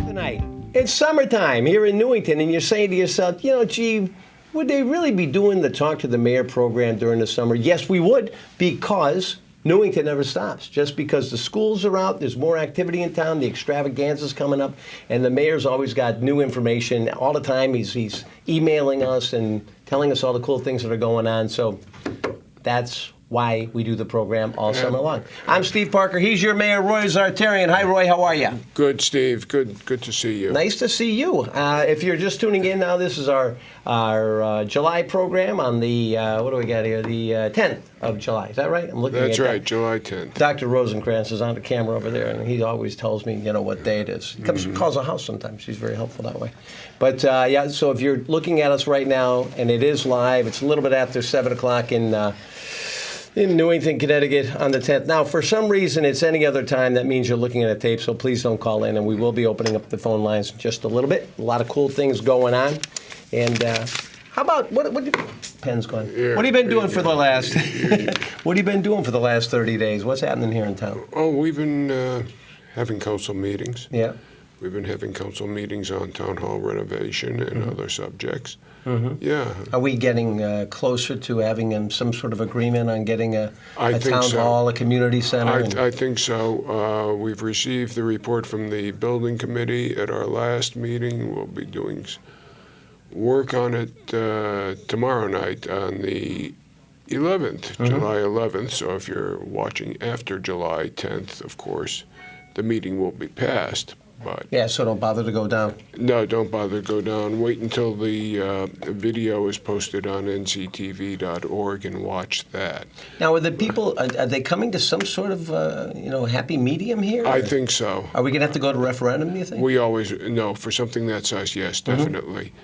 Tonight. It's summertime here in Newington, and you're saying to yourself, gee, would they really be doing the Talk to the Mayor program during the summer? Yes, we would, because Newington never stops. Just because the schools are out, there's more activity in town, the extravaganza's coming up, and the mayor's always got new information all the time. He's emailing us and telling us all the cool things that are going on. So that's why we do the program all summer long. I'm Steve Parker. He's your mayor, Roy Zartarian. Hi, Roy. How are you? Good, Steve. Good to see you. Nice to see you. If you're just tuning in now, this is our July program on the, what do we got here? The 10th of July. Is that right? I'm looking That's at right, that. July 10th. Dr. Rosencrantz is on the camera over there, and he always tells me, what day it is. He comes, calls the house sometimes. He's very helpful that way. But, so if you're looking at us right now, and it is live, it's a little bit after 7 o'clock in Newington, Connecticut on the 10th. Now, for some reason, it's any other time. That means you're looking at a tape, so please don't call in, and we will be opening up the phone lines in just a little bit. A lot of cool things going on. And how about, pen's gone. Yeah, what have you been doing for the last, what have you been doing for the last 30 days? What's happening here in town? Oh, we've been having council meetings. Yeah. We've been having council meetings on town hall renovation and other subjects. Yeah. Are we getting closer to having some sort of agreement on getting a I think town so. hall, a community center? I think so. We've received the report from the building committee at our last meeting. We'll be doing work on it tomorrow night on the 11th, July 11th. So if you're watching after July 10th, of course, the meeting will be passed. But Yeah, so don't bother to go down. no, don't bother to go down. Wait until the video is posted on NCTV.org and watch that. Now, are the people, are they coming to some sort of, happy medium here? I or think so. Are we going to have to go to referendum, do you think? We always, no, for something that size, yes, definitely.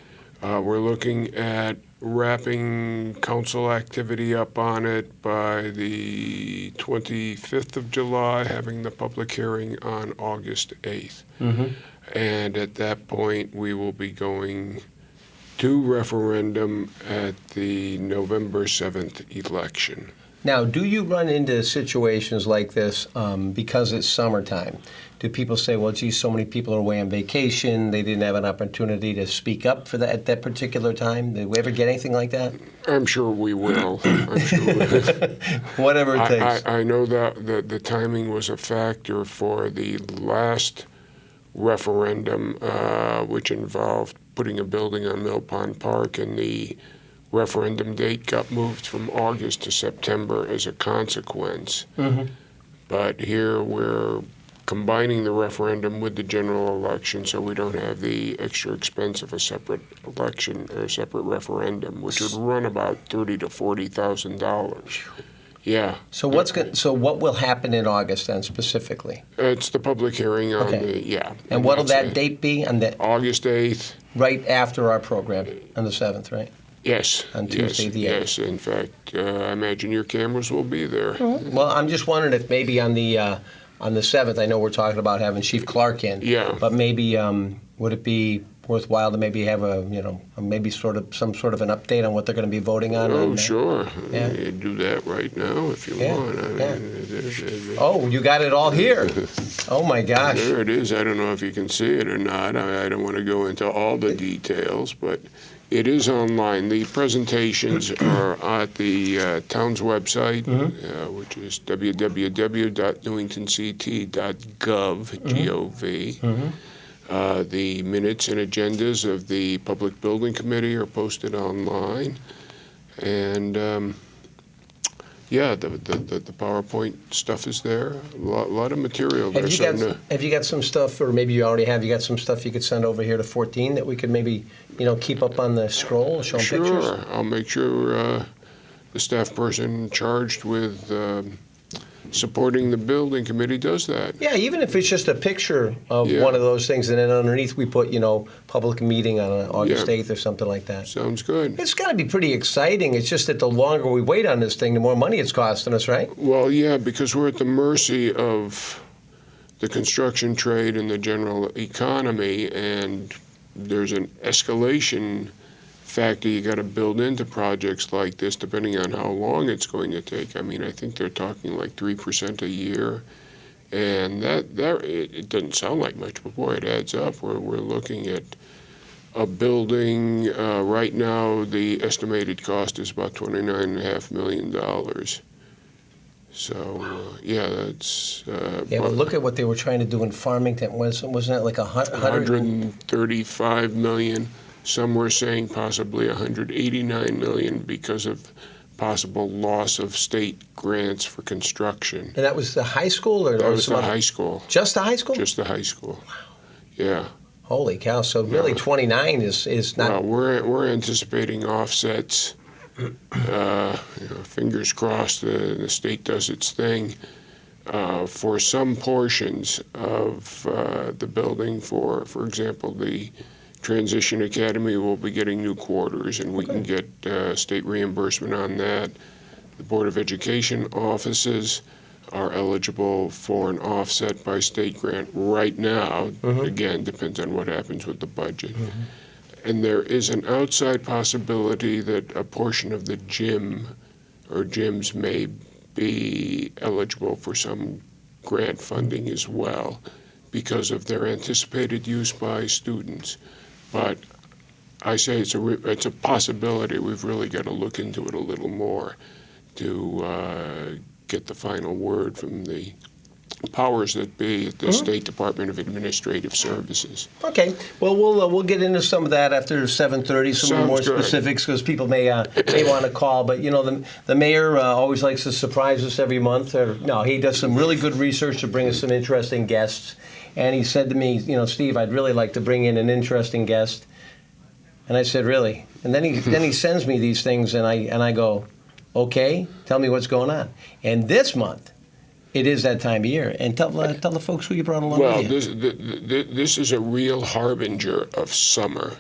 We're looking at wrapping council activity up on it by the 25th of July, having the public hearing on August 8th. And at that point, we will be going to referendum at the November 7th election. Now, do you run into situations like this because it's summertime? Do people say, well, geez, so many people are away on vacation, they didn't have an opportunity to speak up for that at that particular time? Did we ever get anything like that? I'm sure we will. I'm sure we will. Whatever it takes. I know that the timing was a factor for the last referendum, which involved putting a building on Mill Pond Park, and the referendum date got moved from August to September as a consequence. But here we're combining the referendum with the general election, so we don't have the extra expense of a separate election or a separate referendum, which would run about $30,000 to $40,000. Yeah. So what will happen in August then specifically? It's the public hearing on And what'll that's that date be? On the August 8th. right after our program on the 7th, right? Yes. On Tuesday the 8th. Yes, in fact, I imagine your cameras will be there. Well, I'm just wondering if maybe on the 7th, I know we're talking about having Chief Clark in. Yeah. But maybe would it be worthwhile to maybe have maybe some sort of an update on what they're going to be voting on? Oh, sure. Yeah. You do that right now if you want. Oh, you got it all here. Oh my gosh. There it is. I don't know if you can see it or not. I don't want to go into all the details, but it is online. The presentations are at the town's website, which is www.newingtonct.gov, G-O-V. The minutes and agendas of the Public Building Committee are posted online. And, the PowerPoint stuff is there. A lot of material there. Have you got some stuff, or maybe you already have, you got some stuff you could send over here to 14 that we could maybe, keep up on the scroll, show them pictures? Sure. I'll make sure the staff person charged with supporting the building committee does that. Yeah, even if it's just a picture of Yeah. one of those things, and then underneath we put, public meeting on August Yeah. 8th or something like that. Sounds good. It's got to be pretty exciting. It's just that the longer we wait on this thing, the more money it's costing us, right? Well, yeah, because we're at the mercy of the construction trade and the general economy, and there's an escalation factor you got to build into projects like this, depending on how long it's going to take. I mean, I think they're talking like 3% a year, and it doesn't sound like much, but boy, it adds up. We're looking at a building right now. The estimated cost is about $29.5 million. So that's Yeah, but look at what they were trying to do in Farmington. Wasn't that like 135 million. Some were saying possibly 189 million because of possible loss of state grants for construction. And that was the high school, or That was some the other- high school. Just the high school? Just the high school. Wow. Yeah. Holy cow! So really, 29 is not. Well, we're anticipating offsets. Fingers crossed the state does its thing for some portions of the building. For example, the Transition Academy will be getting new quarters, and we can get state reimbursement on that. The Board of Education offices are eligible for an offset by state grant right now. Again, depends on what happens with the budget. And there is an outside possibility that a portion of the gym or gyms may be eligible for some grant funding as well because of their anticipated use by students. But I say it's a possibility. We've really got to look into it a little more to get the final word from the powers that be at the State Department of Administrative Services. Okay. Well, we'll get into some of that after 7:30. Some Sounds more good. specifics because people may want to call. But the mayor always likes to surprise us every month. He does some really good research to bring us some interesting guests. And he said to me, Steve, I'd really like to bring in an interesting guest. And I said, really? And then he sends me these things, and I go, okay, tell me what's going on. And this month, it is that time of year. And tell the folks who you brought along Well, with you. this is a real harbinger of summer.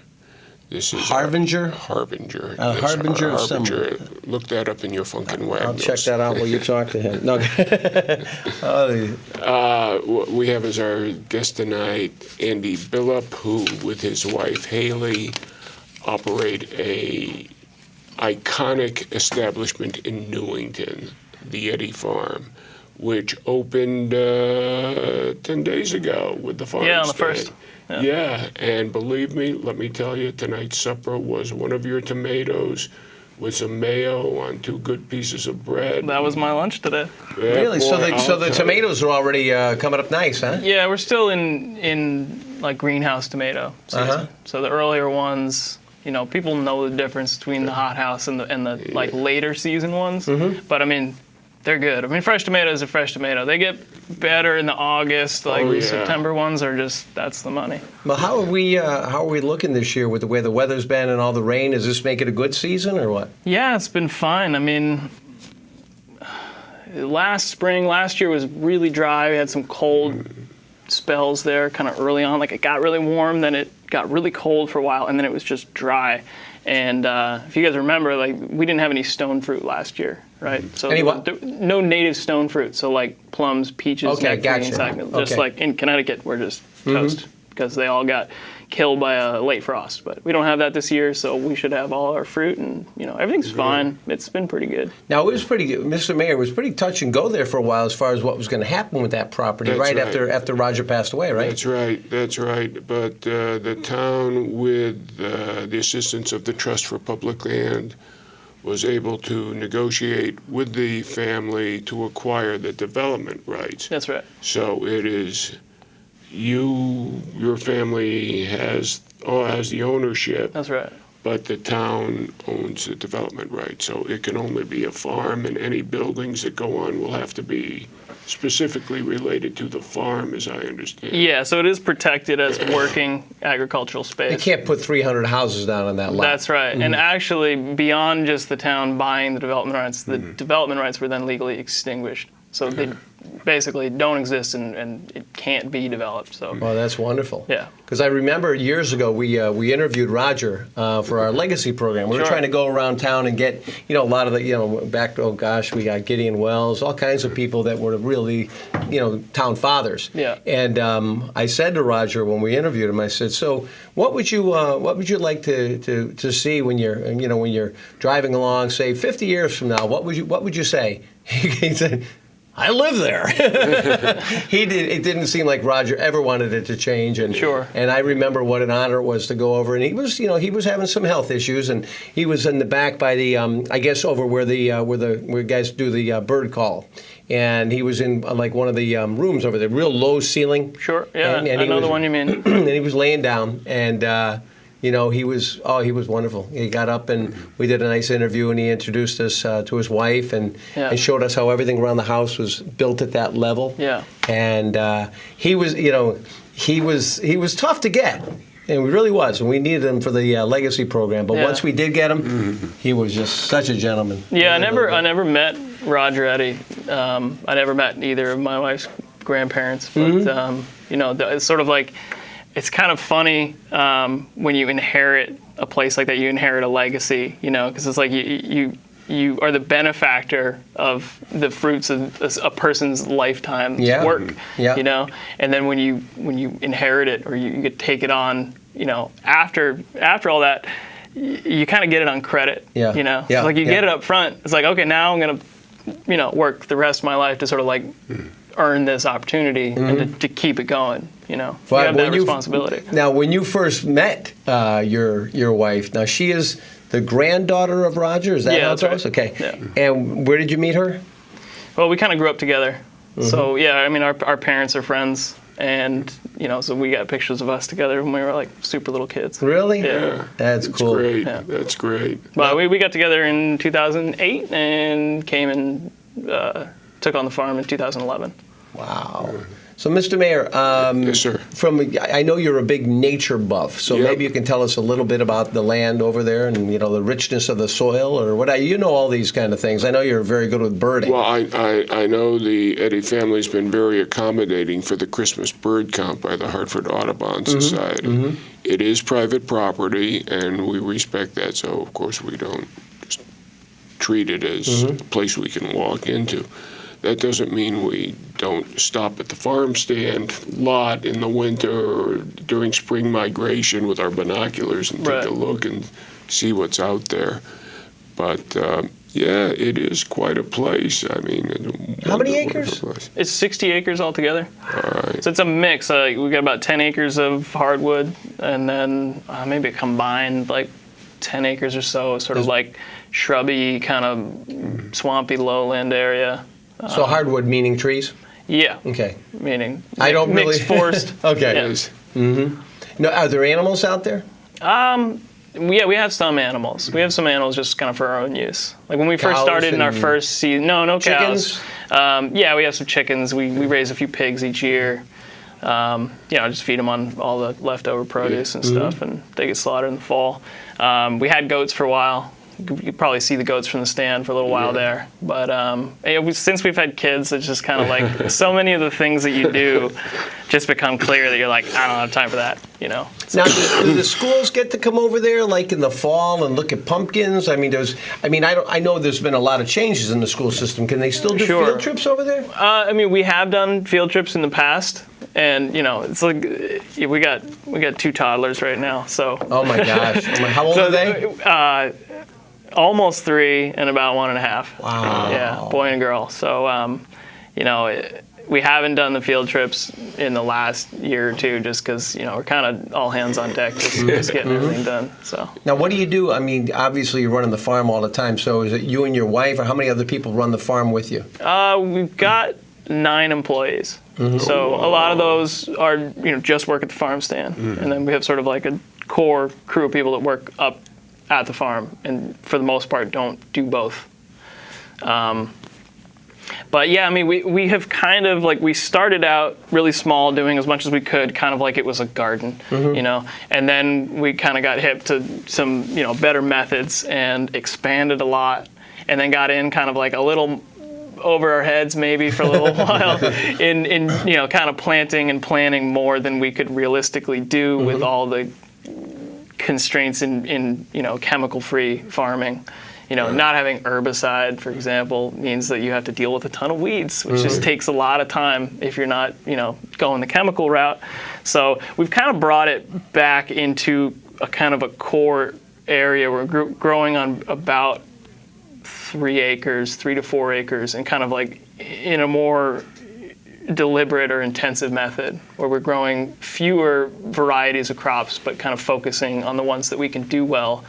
This is Harbinger? Harbinger. A harbinger of summer. Look that up in your Funkin' Wag. I'll check that out while you talk to him. No. What we have as our guest tonight, Andy Billup, who, with his wife Haley, operate a iconic establishment in Newington, the Eddy Farm, which opened 10 days ago with the farm Yeah, on the stand. first. Yeah, and believe me, let me tell you, tonight's supper was one of your tomatoes with some mayo on 2 good pieces of bread. That was my lunch today. Yeah, Really? So boy, the I'll tell you. tomatoes are already coming up nice, huh? Yeah, we're still in like greenhouse tomato season. Uh-huh. So the earlier ones, people know the difference between the hothouse and the like later season ones. But I mean, they're good. I mean, fresh tomatoes are fresh tomato. They get better in the August, like Oh, yeah. September ones are just, that's the money. Well, how are we looking this year with the way the weather's been and all the rain? Does this make it a good season or what? Yeah, it's been fine. I mean, last year was really dry. We had some cold spells there kind of early on. Like it got really warm, then it got really cold for a while, and then it was just dry. And if you guys remember, like we didn't have any stone fruit last year, right? So Any what? No native stone fruit. So like plums, peaches, Okay, nectarines, gotcha. just Okay. like in Connecticut, we're just toast because they all got killed by a late frost. But we don't have that this year, so we should have all our fruit, and everything's fine. It's been pretty good. Now, it was pretty good. Mr. Mayor, it was pretty touch and go there for a while as far as what was going to happen with that property That's right. after Roger passed away, right? That's right. But the town, with the assistance of the Trust for Public Land, was able to negotiate with the family to acquire the development rights. That's right. So it is your family has the ownership, That's right. but the town owns the development rights. So it can only be a farm, and any buildings that go on will have to be specifically related to the farm, as I understand. Yeah, so it is protected as working agricultural space. You can't put 300 houses down on that lot. That's right. And actually, beyond just the town buying the development rights, the development rights were then legally extinguished So they basically don't exist and it can't be developed. So Well, that's wonderful. Yeah. Because I remember years ago we interviewed Roger for our legacy program. We were Sure. trying to go around town and get a lot of the back. Oh gosh, we got Gideon Wells, all kinds of people that were really town fathers. Yeah. And I said to Roger when we interviewed him, I said, so what would you like to see when you're driving along, say 50 years from now? What would you say? He said, I live there. It didn't seem like Roger ever wanted it to change, and Sure. And I remember what an honor it was to go over. And he was having some health issues, and he was in the back by the I guess over where guys do the bird call, and he was in like one of the rooms over there, real low ceiling. Sure, yeah, and I know the one you mean. And he was laying down, and he was wonderful. He got up and we did a nice interview, and he introduced us to his wife and showed us how everything around the house was built at that level. Yeah. And he was tough to get. And he really was, and we needed him for the legacy program. But once we did get him, he was just such a gentleman. Yeah, I never met Roger Eddy. I never met either of my wife's grandparents. But it's sort of like, it's kind of funny when you inherit a place like that. You inherit a legacy, because it's like you are the benefactor of the fruits of a person's lifetime's work. Yeah. And then when you inherit it or you get to take it on, after all that, you kind of get it on credit. Yeah. So like you get it up front. It's like, okay, now I'm gonna work the rest of my life to sort of like earn this opportunity and to keep it going. You have that responsibility. Now, when you first met your wife, now she is the granddaughter of Roger. Is that how it goes? Right. Okay. Yeah. And where did you meet her? Well, we kind of grew up together. So yeah, I mean, our parents are friends, and so we got pictures of us together when we were like super little kids. Really? Yeah. That's cool. Great. Yeah. That's great. But we got together in 2008 and came and took on the farm in 2011. Wow. So, Mr. Mayor, Yes, sir. I know you're a big nature buff, so Yep. maybe you can tell us a little bit about the land over there and the richness of the soil, or what. All these kind of things. I know you're very good with birding. Well, I know the Eddy family's been very accommodating for the Christmas bird count by the Hartford Audubon Society. It is private property, and we respect that, so of course we don't just treat it as a place we can walk into. That doesn't mean we don't stop at the farm stand lot in the winter or during spring migration with our binoculars and take a look and see what's out there. But it is quite a place. I mean, How many acres? It's 60 acres altogether. All right. So it's a mix. We got about 10 acres of hardwood, and then maybe a combined like 10 acres or so, sort of like shrubby, kind of swampy lowland area. So hardwood meaning trees? Yeah. Okay. Meaning I don't really mixed forest. Okay. Yeah. No, are there animals out there? Yeah, we have some animals. We have some animals just kind of for our own use. Like when we first Cows started in our and first season, no chickens? cows. Yeah, we have some chickens. We raise a few pigs each year. Just feed them on all the leftover produce and stuff, and they get slaughtered in the fall. We had goats for a while. You could probably see the goats from the stand for a little while there. But since we've had kids, it's just kind of like so many of the things that you do just become clear that you're like, I don't have time for that, Now, do the schools get to come over there like in the fall and look at pumpkins? I mean, I know there's been a lot of changes in the school system. Can they still do field trips over there? We have done field trips in the past. And it's like we got 2 toddlers right now. So oh my gosh, how old are they? Almost 3 and about 1.5. Wow. Yeah, boy and girl. So we haven't done the field trips in the last year or two just because we're kind of all hands on deck just getting everything done. So now, what do you do? I mean, obviously you're running the farm all the time. So is it you and your wife, or how many other people run the farm with you? We've got 9 employees. So a lot of those are just work at the farm stand, and then we have sort of like a core crew of people that work up at the farm, and for the most part don't do both. But yeah, I mean, we have kind of like, we started out really small, doing as much as we could, kind of like it was a garden, and then we kind of got hip to some better methods and expanded a lot, and then got in kind of like a little over our heads maybe for a little while in kind of planting and planning more than we could realistically do with all the constraints in chemical-free farming. Not having herbicide, for example, means that you have to deal with a ton of weeds, which just takes a lot of time if you're not, going the chemical route. So we've kind of brought it back into a kind of a core area. We're growing on about 3 to 4 acres, and kind of like in a more deliberate or intensive method, where we're growing fewer varieties of crops, but kind of focusing on the ones that we can do well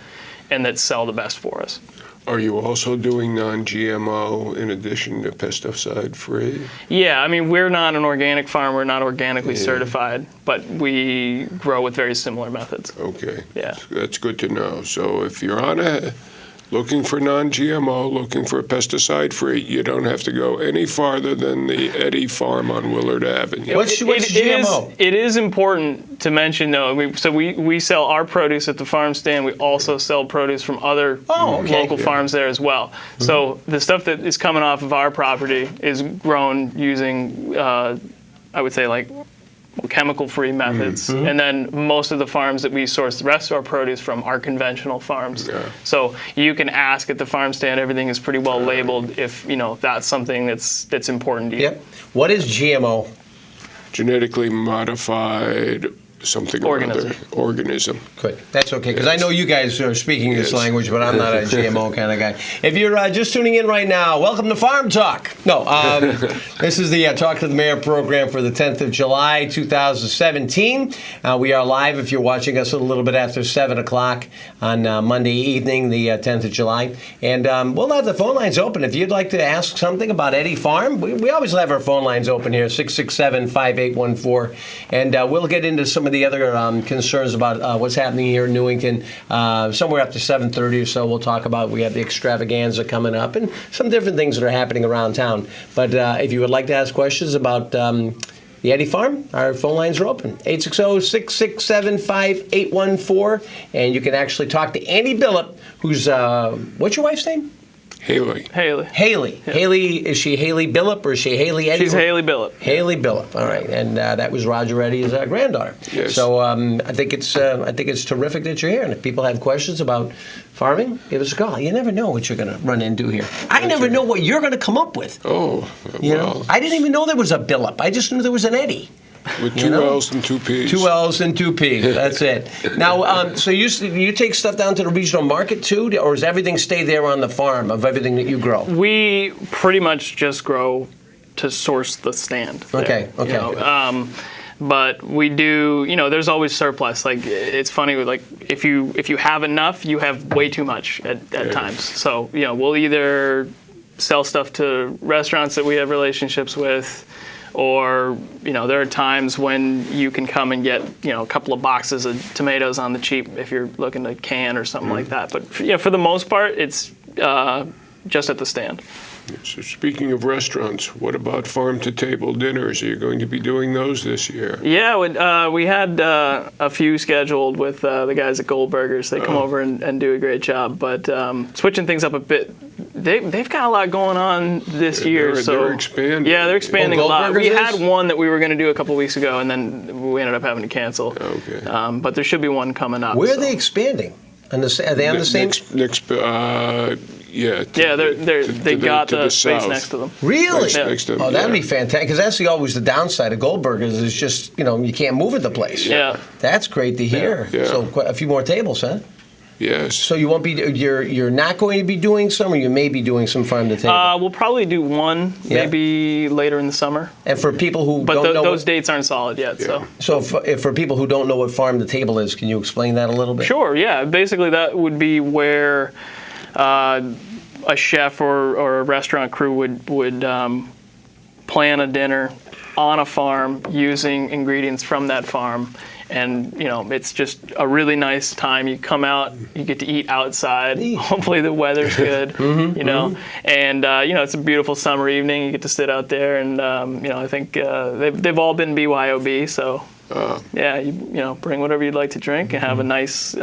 and that sell the best for us. Are you also doing non-GMO in addition to pesticide-free? Yeah, I mean, we're not an organic farm. We're not organically certified, but we grow with very similar methods. Okay. Yeah. That's good to know. So if you're looking for non-GMO, looking for pesticide-free, you don't have to go any farther than the Eddy Farm on Willard Avenue. What's GMO? It is important to mention, though. We sell our produce at the farm stand. We also sell produce from other local farms there as well. So the stuff that is coming off of our property is grown using, I would say, like chemical-free methods, and then most of the farms that we source the rest of our produce from are conventional farms. Yeah. So you can ask at the farm stand. Everything is pretty well labeled if that's something that's important to you. Yep. What is GMO? Genetically modified something Organism. or other organism. Good. That's okay, because I know you guys are speaking this language, but I'm not a GMO kind of guy. If you're just tuning in right now, welcome to Farm Talk. No, this is the Talk to the Mayor program for the 10th of July, 2017. We are live if you're watching us a little bit after 7 o'clock on Monday evening, the 10th of July. And we'll have the phone lines open. If you'd like to ask something about Eddy Farm, we always have our phone lines open here, 667-5814. And we'll get into some of the other concerns about what's happening here in Newington. Somewhere up to 7:30 or so, we'll talk about. We have the extravaganza coming up and some different things that are happening around town. But if you would like to ask questions about the Eddy Farm, our phone lines are open, 860-667-5814. And you can actually talk to Annie Billop, who's, what's your wife's name? Haley. Haley. Yeah. Haley, is she Haley Billop or is she Haley Eddy? She's Haley Billop. Haley Billop. All right, and that was Roger Eddy's granddaughter. Yes. So I think it's terrific that you're here. And if people have questions about farming, give us a call. You never know what you're going to run into here. I never know what you're going to come up with. Oh, You know, I didn't even know there was a Billop. I just knew there was an Eddy. with two L's and two P's. 2 L's and 2 P's. That's it. Now, so you take stuff down to the regional market too, or does everything stay there on the farm of everything that you grow? We pretty much just grow to source the stand. Okay. But we do, there's always surplus. Like, it's funny, like if you have enough, you have way too much at times. So we'll either sell stuff to restaurants that we have relationships with, or there are times when you can come and get a couple of boxes of tomatoes on the cheap if you're looking to can or something like that. But for the most part, it's just at the stand. So speaking of restaurants, what about farm-to-table dinners? Are you going to be doing those this year? Yeah, we had a few scheduled with the guys at Goldberger's. They come over and do a great job. But switching things up a bit, they've got a lot going on this year. They're expanding. Yeah, they're expanding a lot. We Goldberger's had one that we were going to do a couple weeks ago, and then we ended up having to cancel. Okay. But there should be one coming up. Where are they expanding? Are they on the same? Yeah, they got the space south. next to them. Really? Next to them, Oh, that'd yeah. be fantastic. Because that's always the downside of Goldberger's is just you can't move at the place. Yeah. That's great to hear. Yeah. So a few more tables, huh? Yes. So you won't be. You're not going to be doing some, or you may be doing some farm to table. We'll probably do one, maybe later in the summer. And for people who But don't know, those dates aren't solid yet. Yeah. So for people who don't know what farm to table is, can you explain that a little bit? sure, yeah. Basically, that would be where a chef or a restaurant crew would plan a dinner on a farm using ingredients from that farm. And, it's just a really nice time. You come out, you get to eat outside. Hopefully the weather's good, And, it's a beautiful summer evening. You get to sit out there. And, I think they've all been BYOB. So, bring whatever you'd like to drink and have a nice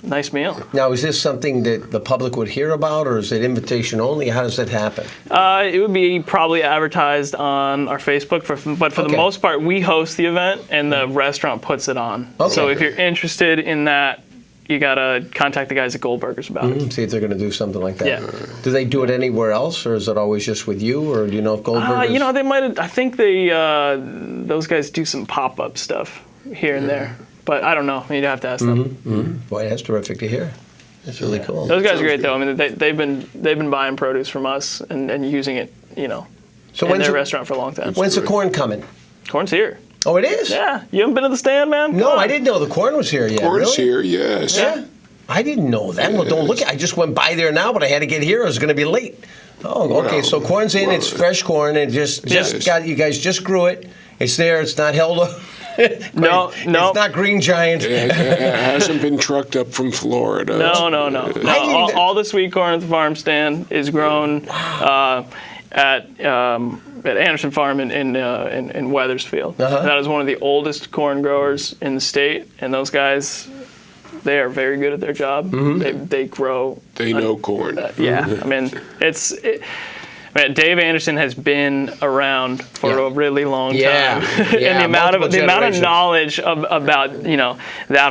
nice meal. Now, is this something that the public would hear about, or is it invitation only? How does that happen? It would be probably advertised on our Facebook, but for the Okay. most part, we host the event and the restaurant puts it on. Okay. So if you're interested in that, you gotta contact the guys at Goldberger's about it. See if they're going to do something like that. Yeah. Do they do it anywhere else, or is it always just with you, or do you know if Goldberger's? You know, they might have. I think they those guys do some pop-up stuff here and there, but I don't know. You'd have to ask them. Boy, that's terrific to hear. That's really cool. Those guys are great, though. I mean, they've been buying produce from us and using it, So in when's their the, restaurant for a long time. when's the corn coming? Corn's here. Oh, it is? Yeah, you haven't been to the stand, man? No, Come on. I didn't know the corn was here yet. Corn's really? here, yes. Yeah. I didn't know that. Well, don't look at I just went by there now, but I had to get here. I was going to be late. Oh, okay. Well, So corn's in. It's fresh corn. And just Yes. got you guys just grew it. It's there. It's not held up. No. It's not Green Giant. It hasn't been trucked up from Florida. No. didn't- All the sweet corn at the farm stand is grown at Anderson Farm in Weathersfield. That is one of the oldest corn growers in the state, and those guys, they are very good at their job. They grow. They know corn. Yeah, I mean, Dave Anderson has been around for Yeah. a really long time, Yeah. and the amount of Generations. knowledge about that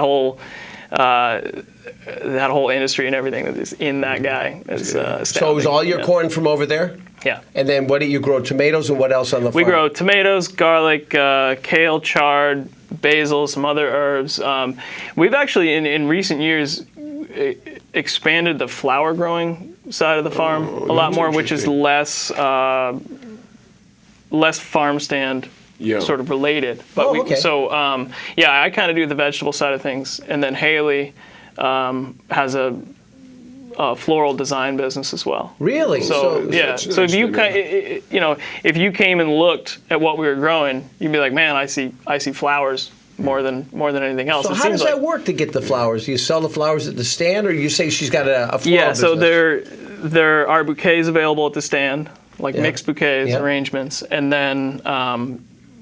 whole industry and everything that is in that guy is astounding. So is all your Yeah. corn from over there? Yeah. And then what do you grow? Tomatoes and what else on the We farm? grow tomatoes, garlic, kale, chard, basil, some other herbs. We've actually, in recent years, expanded the flower growing side of the farm a lot more, which is less farm stand Yeah. sort of related. But okay. I kind of do the vegetable side of things, and then Haley has a floral design business as well. Really? So that's so if nice you to know. if you came and looked at what we were growing, you'd be like, man, I see flowers more than anything else. So It how seems does that work to get the flowers? Do you sell the flowers at the stand, or you say she's got a floral Yeah, so business? there are bouquets available at the stand, like Yeah. mixed bouquets, Yeah. arrangements, and then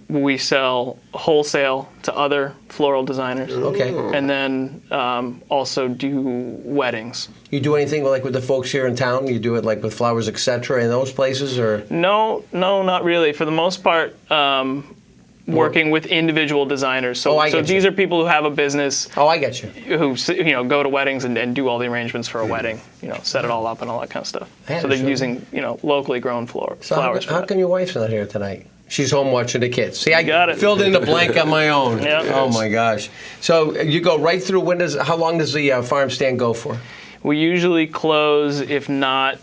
we sell wholesale to other floral designers. Okay. And then also do weddings. You do anything like with the folks here in town? You do it like with Flowers Etc. in those places, or No, not really. For the most part, working with individual designers. So, Oh, I get these you. are people who have a business oh, I get you. who go to weddings and do all the arrangements for a wedding. Set it all up and all that kind of stuff. Yeah, So they're sure. using locally grown So flowers. how come your wife's not here tonight? She's home watching the kids. See, I got it. filled in the blank on my own. Yeah. Oh my gosh. So you go right through. How long does the farm stand go for? We usually close, if not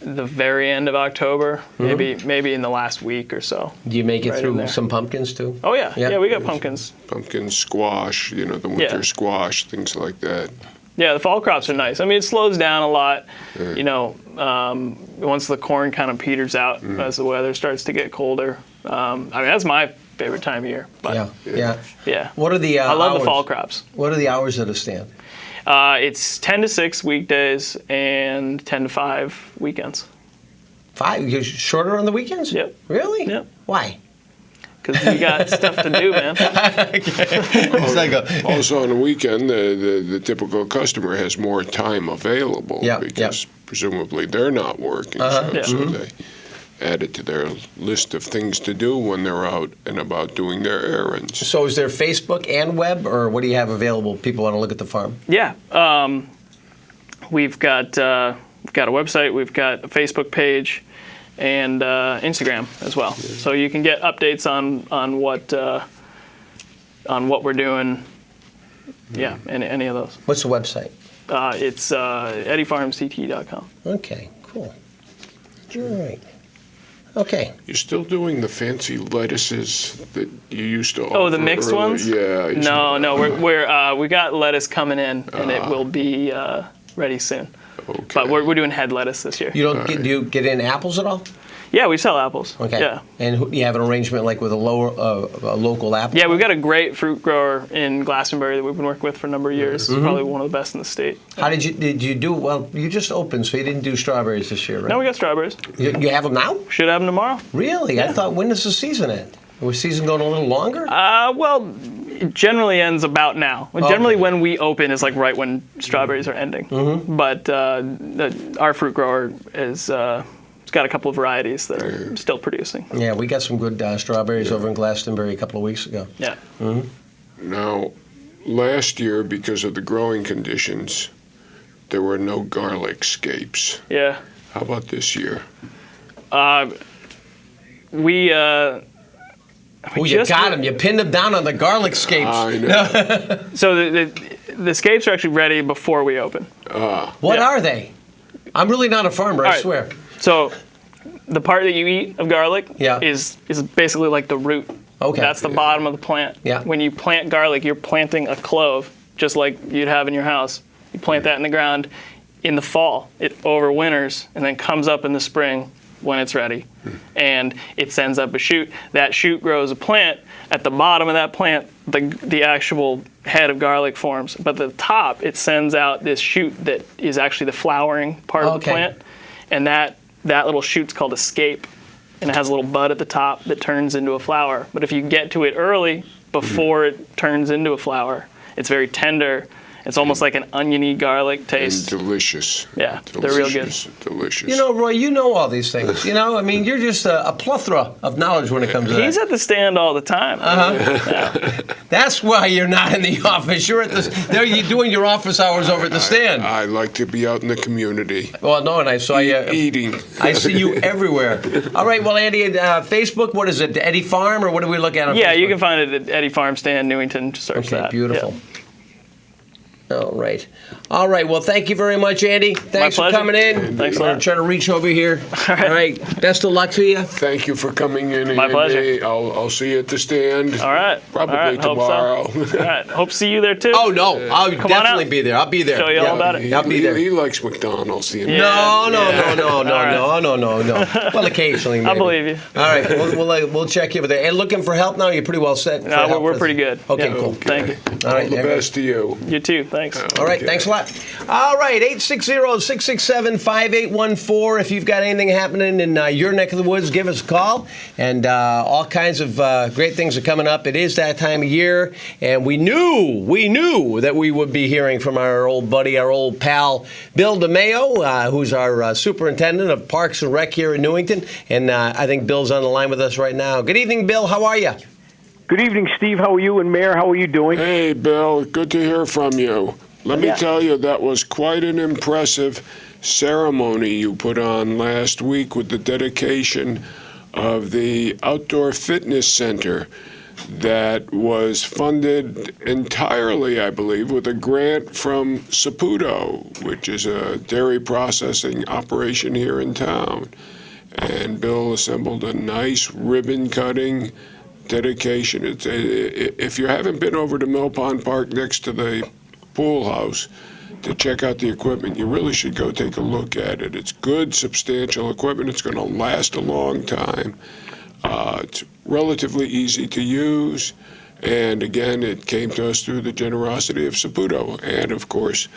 the very end of October, maybe in the last week or so. Do you make it Right in through there. some pumpkins too? Oh yeah, Yeah. yeah, we got pumpkins. Pumpkin squash, the winter Yeah. squash, things like that. Yeah, the fall crops are nice. I mean, it slows down a lot, once the corn kind of peters out as the weather starts to get colder. That's my favorite time of year. But Yeah. What are the I love hours? the fall crops. What are the hours of the stand? It's 10 to 6 weekdays and 10 to 5 weekends. 5? You're shorter on the weekends? Yep. Really? Yep. Why? Because we got stuff to do, man. Also on the weekend, the typical customer has more time available Yeah, because presumably they're not working, Yeah. so they add it to their list of things to do when they're out and about doing their errands. So is there Facebook and web, or what do you have available? People want to look at the farm. Yeah. We've got a website, we've got a Facebook page, and Instagram as well. So you can get updates on what we're doing. Yeah, any of those. What's the website? It's eddiefarmsct.com. Okay, cool. All right. Okay. You're still doing the fancy lettuces that you used to offer Oh, the mixed earlier? ones? Yeah. We got lettuce coming in, and it will be ready soon. Okay. But we're doing head lettuce this year. You don't do you get in apples at all? Yeah, we sell apples. Okay. Yeah. And you have an arrangement like with a local apple? Yeah, we've got a great fruit grower in Glastonbury that we've been working with for a number of years. Mm-hmm. Probably one of the best in the state. How did you do? Well, you just opened, so you didn't do strawberries this year, right? No, we got strawberries. You have them now? Should have them tomorrow. Really? I thought, when does the season end? Was season going a little longer? Well, It generally ends about now. Generally, when we open is like right when strawberries are ending. But our fruit grower is it's got a couple of varieties that are still producing. Yeah, we got some good strawberries over in Glastonbury a couple of weeks ago. Yeah. Now, last year, because of the growing conditions, there were no garlic scapes. Yeah. How about this year? We Oh, you got him. You pinned him down on the garlic scapes. I know. So the scapes are actually ready before we open. What are they? I'm really not a farmer, I All right. swear. So the part that you eat of garlic Yeah. is basically like the root. Okay. That's the bottom of the plant. Yeah. When you plant garlic, you're planting a clove, just like you'd have in your house. You plant that in the ground in the fall. It overwinters and then comes up in the spring when it's ready. And it sends up a shoot. That shoot grows a plant. At the bottom of that plant, the actual head of garlic forms. But at the top, it sends out this shoot that is actually the flowering part of the Okay. plant. And that little shoot's called a scape. And it has a little bud at the top that turns into a flower. But if you get to it early, before it turns into a flower, it's very tender. It's almost like an oniony garlic taste. And delicious. Yeah, they're real good. Delicious. You know, Roy, you know all these things. You know, I mean, you're just a plethora of knowledge when it comes to He's that. at the stand all the time. That's why you're not in the office. You're at there. You're doing your office hours over at the stand. I like to be out in the community. Well, no, and I saw you. Eating. I see you everywhere. All right, well, Andy, Facebook, what is it, Eddie Farm, or what do we look at on Yeah, Facebook? you can find it at Eddie Farm Stand, Newington. Just search Okay, that. beautiful. Yeah. All right. All right. Well, thank you very much, Andy. Thanks for pleasure. coming in. Thanks a lot. I'm trying to reach over here. All right. Best of luck to you. Thank you for coming in. My Andy. pleasure. I'll see you at the stand. All right. Probably All right, tomorrow. Hope so. All right. Hope to see you there too. Oh, no. I'll Come on definitely out. be there. I'll be there. Show you all about it. I'll be there. He likes McDonald's. You know. Yeah. No. All right. No. Well, occasionally, maybe. I believe you. All right. We'll check you over there. And looking for help now? You're pretty well set for No, help we're with- pretty good. Okay, Yeah. cool. Thank you. All right. All the best to you. You too. Thanks. All right, Okay. thanks a lot. All right, 860-667-5814. If you've got anything happening in your neck of the woods, give us a call. And all kinds of great things are coming up. It is that time of year, and we knew that we would be hearing from our old buddy, our old pal, Bill DeMayo, who's our superintendent of Parks and Rec here in Newington. And I think Bill's on the line with us right now. Good evening, Bill. How are you? Good evening, Steve. How are you? And Mayor, how are you doing? Hey, Bill. Good to hear from you. Let me tell you, that was quite an impressive ceremony you put on last week with the dedication of the Outdoor Fitness Center that was funded entirely, I believe, with a grant from Saputo, which is a dairy processing operation here in town. And Bill assembled a nice ribbon cutting dedication. If you haven't been over to Mill Pond Park next to the pool house to check out the equipment, you really should go take a look at it. It's good, substantial equipment. It's going to last a long time. It's relatively easy to use. And again, it came to us through the generosity of Saputo. And of course,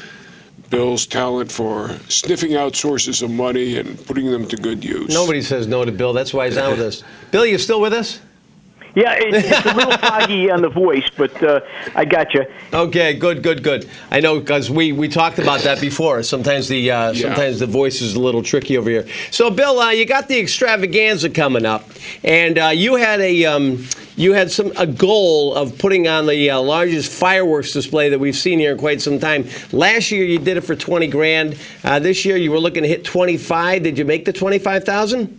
Bill's talent for sniffing out sources of money and putting them to good use. Nobody says no to Bill. That's why he's on with us. Bill, you still with us? Yeah, it's a little foggy on the voice, but I got you. Okay, good. I know because we talked about that before. Sometimes the voice is a little tricky over here. So, Bill, you got the extravaganza coming up, and you had a goal of putting on the largest fireworks display that we've seen here in quite some time. Last year you did it for $20,000. This year you were looking to hit 25. Did you make the 25,000?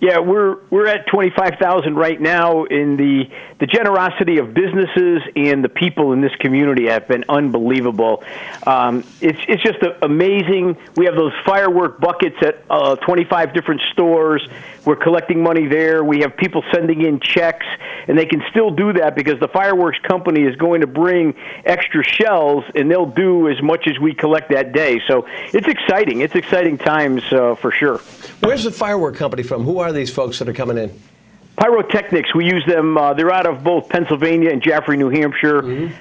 Yeah, we're at 25,000 right now. In the generosity of businesses and the people in this community have been unbelievable. It's just amazing. We have those firework buckets at 25 different stores. We're collecting money there. We have people sending in checks, and they can still do that because the fireworks company is going to bring extra shells, and they'll do as much as we collect that day. So it's exciting. It's exciting times for sure. Where's the firework company from? Who are these folks that are coming in? Pyrotechnics, we use them. They're out of both Pennsylvania and Jaffrey, New Hampshire.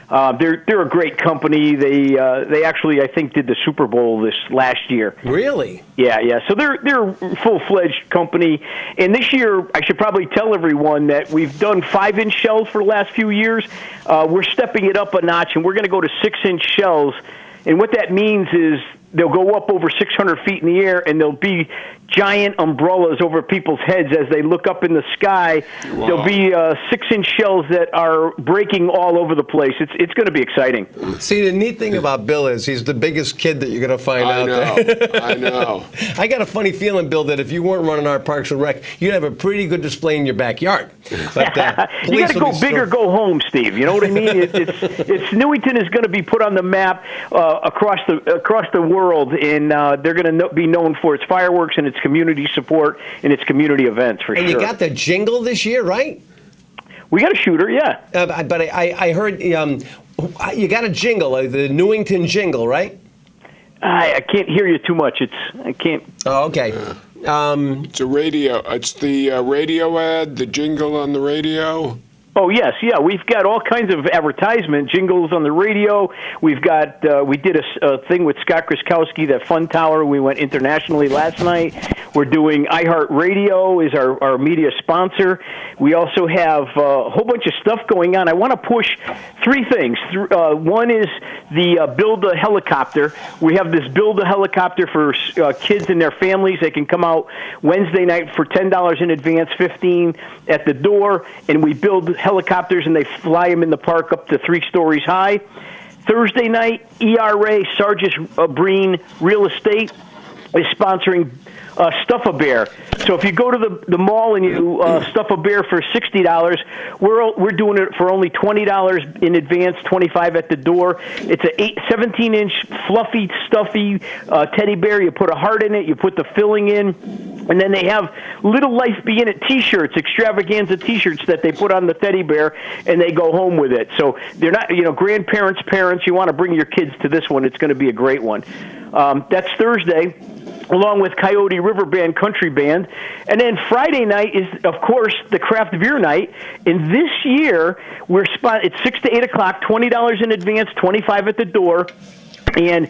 They're a great company. They actually, I think, did the Super Bowl this last year. Really? Yeah. So they're a full-fledged company. And this year, I should probably tell everyone that we've done 5-inch shells for the last few years. We're stepping it up a notch, and we're going to go to 6-inch shells. And what that means is they'll go up over 600 feet in the air, and there'll be giant umbrellas over people's heads as they look up in the sky. Wow. There'll be 6-inch shells that are breaking all over the place. It's going to be exciting. See, the neat thing about Bill is he's the biggest kid that you're going to find out there. I know. I got a funny feeling, Bill, that if you weren't running our Parks and Rec, you'd have a pretty good display in your backyard. But you got to go big or go home, Steve. You know what I mean? It's Newington is going to be put on the map across the world, and they're going to be known for its fireworks and its community support and its community events for sure. And you got the jingle this year, right? We got a shooter, yeah. But I heard you got a jingle, the Newington jingle, right? I can't hear you too much. I can't. Oh, okay. It's a radio. It's the radio ad, the jingle on the radio. Oh, yes, yeah. We've got all kinds of advertisement, jingles on the radio. We've got, we did a thing with Scott Kriskowski, that Fun Tower. We went internationally last night. We're doing iHeartRadio is our media sponsor. We also have a whole bunch of stuff going on. I want to push 3 things. One is the Build a Helicopter. We have this Build a Helicopter for kids and their families. They can come out Wednesday night for $10 in advance, $15 at the door, and we build helicopters and they fly them in the park up to 3 stories high. Thursday night, ERA Sargis Breen Real Estate is sponsoring Stuff-A-Bear. So if you go to the mall and you stuff a bear for $60, we're doing it for only $20 in advance, $25 at the door. It's a 17-inch fluffy, stuffy teddy bear. You put a heart in it, you put the filling in, and then they have Little Life Be In It T-shirts, extravaganza T-shirts that they put on the teddy bear, and they go home with it. So they're not, grandparents, parents, you want to bring your kids to this one. It's going to be a great one. That's Thursday, along with Coyote River Band Country Band. And then Friday night is, of course, the craft beer night. And this year, it's 6 to 8 o'clock, $20 in advance, $25 at the door. And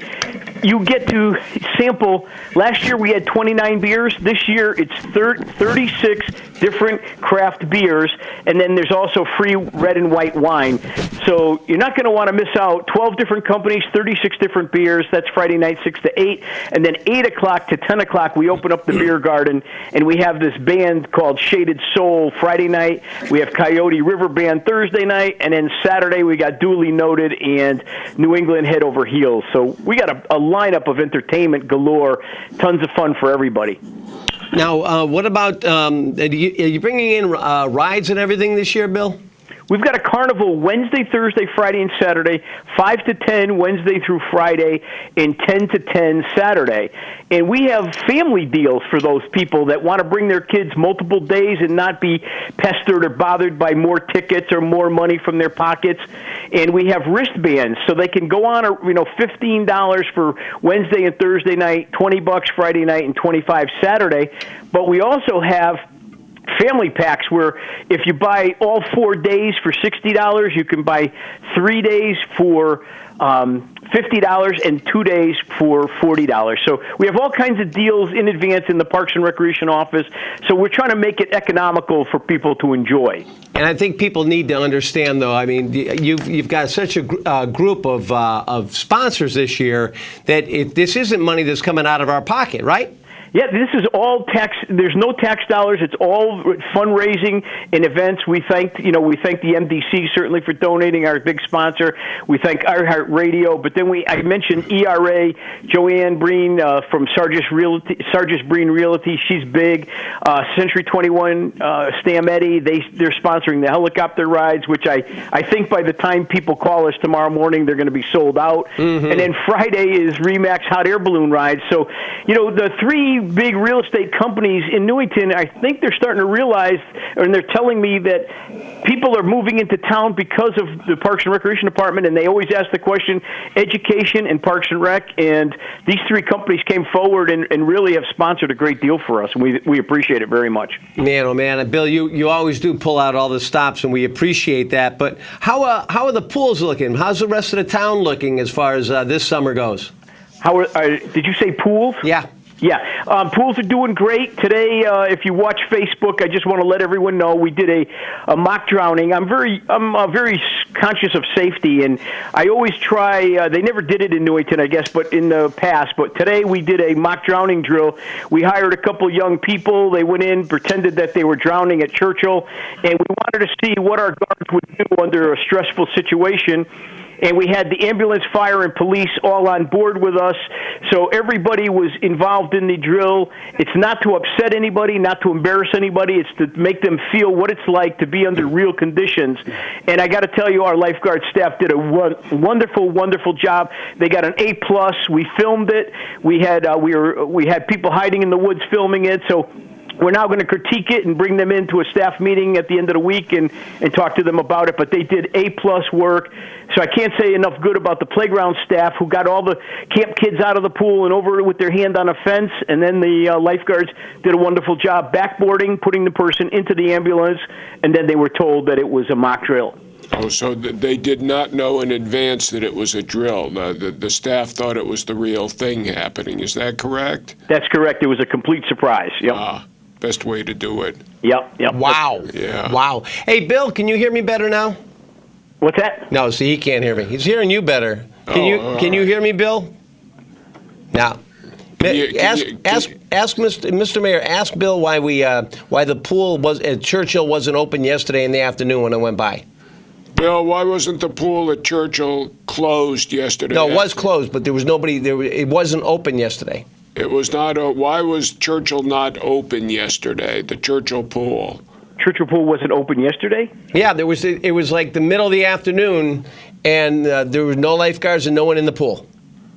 you get to sample. Last year we had 29 beers. This year it's 36 different craft beers, and then there's also free red and white wine. So you're not going to want to miss out. 12 different companies, 36 different beers. That's Friday night, 6 to 8. And then 8 o'clock to 10 o'clock, we open up the beer garden, and we have this band called Shaded Soul Friday night. We have Coyote River Band Thursday night, and then Saturday we got Duly Noted and New England Head Over Heels. So we got a lineup of entertainment galore, tons of fun for everybody. Now, what about, are you bringing in rides and everything this year, Bill? We've got a carnival Wednesday, Thursday, Friday, and Saturday, 5 to 10 Wednesday through Friday, and 10 to 10 Saturday. And we have family deals for those people that want to bring their kids multiple days and not be pestered or bothered by more tickets or more money from their pockets. And we have wristbands, so they can go on, $15 for Wednesday and Thursday night, $20 Friday night, and $25 Saturday. But we also have family packs where if you buy all 4 days for $60, you can buy 3 days for $50 and 2 days for $40. So we have all kinds of deals in advance in the Parks and Recreation office. So we're trying to make it economical for people to enjoy. And I think people need to understand, though. I mean, you've got such a group of sponsors this year that this isn't money that's coming out of our pocket, right? Yeah, this is all tax. There's no tax dollars. It's all fundraising and events. We thank the MDC certainly for donating, our big sponsor. We thank iHeartRadio, but then I mentioned ERA, Joanne Breen from Sargis Breen Realty. She's big. Century 21, Stametti. They're sponsoring the helicopter rides, which I think by the time people call us tomorrow morning, they're going to be sold out. Mm-hmm. And then Friday is Remax hot air balloon rides. So the three many big real estate companies in Newington, I think they're starting to realize, and they're telling me that people are moving into town because of the Parks and Recreation Department, and they always ask the question, education and Parks and Rec, and these three companies came forward and really have sponsored a great deal for us, and we appreciate it very much. Man, oh man, and Bill, you always do pull out all the stops, and we appreciate that. But how are the pools looking? How's the rest of the town looking as far as this summer goes? Did you say pools? Yeah. Yeah, pools are doing great. Today, if you watch Facebook, I just want to let everyone know we did a mock drowning. I'm very conscious of safety, and I always try. They never did it in Newington, I guess, but in the past. But today we did a mock drowning drill. We hired a couple young people. They went in, pretended that they were drowning at Churchill, and we wanted to see what our guards would do under a stressful situation. And we had the ambulance, fire, and police all on board with us. So everybody was involved in the drill. It's not to upset anybody, not to embarrass anybody. It's to make them feel what it's like to be under real conditions. And I got to tell you, our lifeguard staff did a wonderful, wonderful job. They got an A+. We filmed it. We had people hiding in the woods filming it. So we're now going to critique it and bring them into a staff meeting at the end of the week and talk to them about it. But they did A+ work. So I can't say enough good about the playground staff who got all the camp kids out of the pool and over with their hand on a fence. And then the lifeguards did a wonderful job backboarding, putting the person into the ambulance, and then they were told that it was a mock drill. Oh, so they did not know in advance that it was a drill. The staff thought it was the real thing happening. Is that correct? That's correct. It was a complete surprise. Yep. Best way to do it. Yep. Wow. Yeah. Wow. Hey, Bill, can you hear me better now? What's that? No, see, he can't hear me. He's hearing you better. Can you hear me, Bill? Now, ask Mr. Mayor. Ask Bill why the pool was at Churchill wasn't open yesterday in the afternoon when I went by. Bill, why wasn't the pool at Churchill closed yesterday? No, it was closed, but there was nobody there. It wasn't open yesterday. It was not. Why was Churchill not open yesterday? The Churchill pool. Churchill pool wasn't open yesterday? Yeah, there was. It was like the middle of the afternoon, and there were no lifeguards and no one in the pool.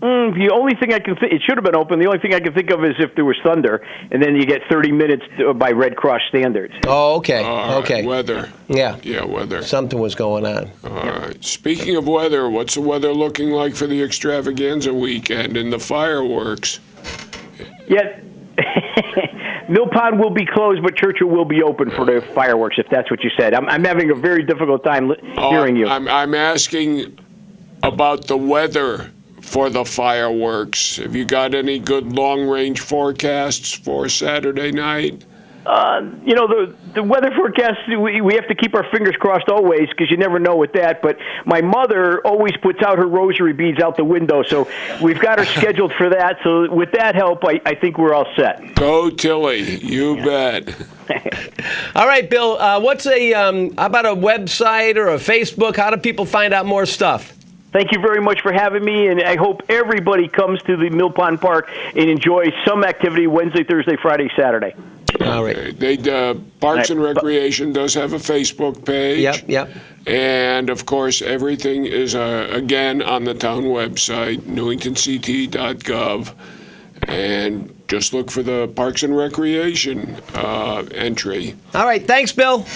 The only thing I can think, it should have been open. The only thing I can think of is if there was thunder, and then you get 30 minutes by Red Cross standards. Oh, okay. Okay. Weather. Yeah. Yeah, weather. Something was going on. All right. Speaking of weather, what's the weather looking like for the extravaganza weekend and the fireworks? Yeah. Mill Pond will be closed, but Churchill will be open for the fireworks, if that's what you said. I'm having a very difficult time hearing you. I'm asking about the weather for the fireworks. Have you got any good long-range forecasts for Saturday night? The weather forecast, we have to keep our fingers crossed always because you never know with that. But my mother always puts out her rosary beads out the window, so we've got her scheduled for that. So with that help, I think we're all set. Go Tilly, you bet. All right, Bill, what's how about a website or a Facebook? How do people find out more stuff? Thank you very much for having me, and I hope everybody comes to the Mill Pond Park and enjoys some activity Wednesday, Thursday, Friday, Saturday. All right. Parks and Recreation does have a Facebook page. Yep. And, of course, everything is, again, on the town website, newingtonct.gov. And just look for the Parks and Recreation entry. All right. Thanks, Bill.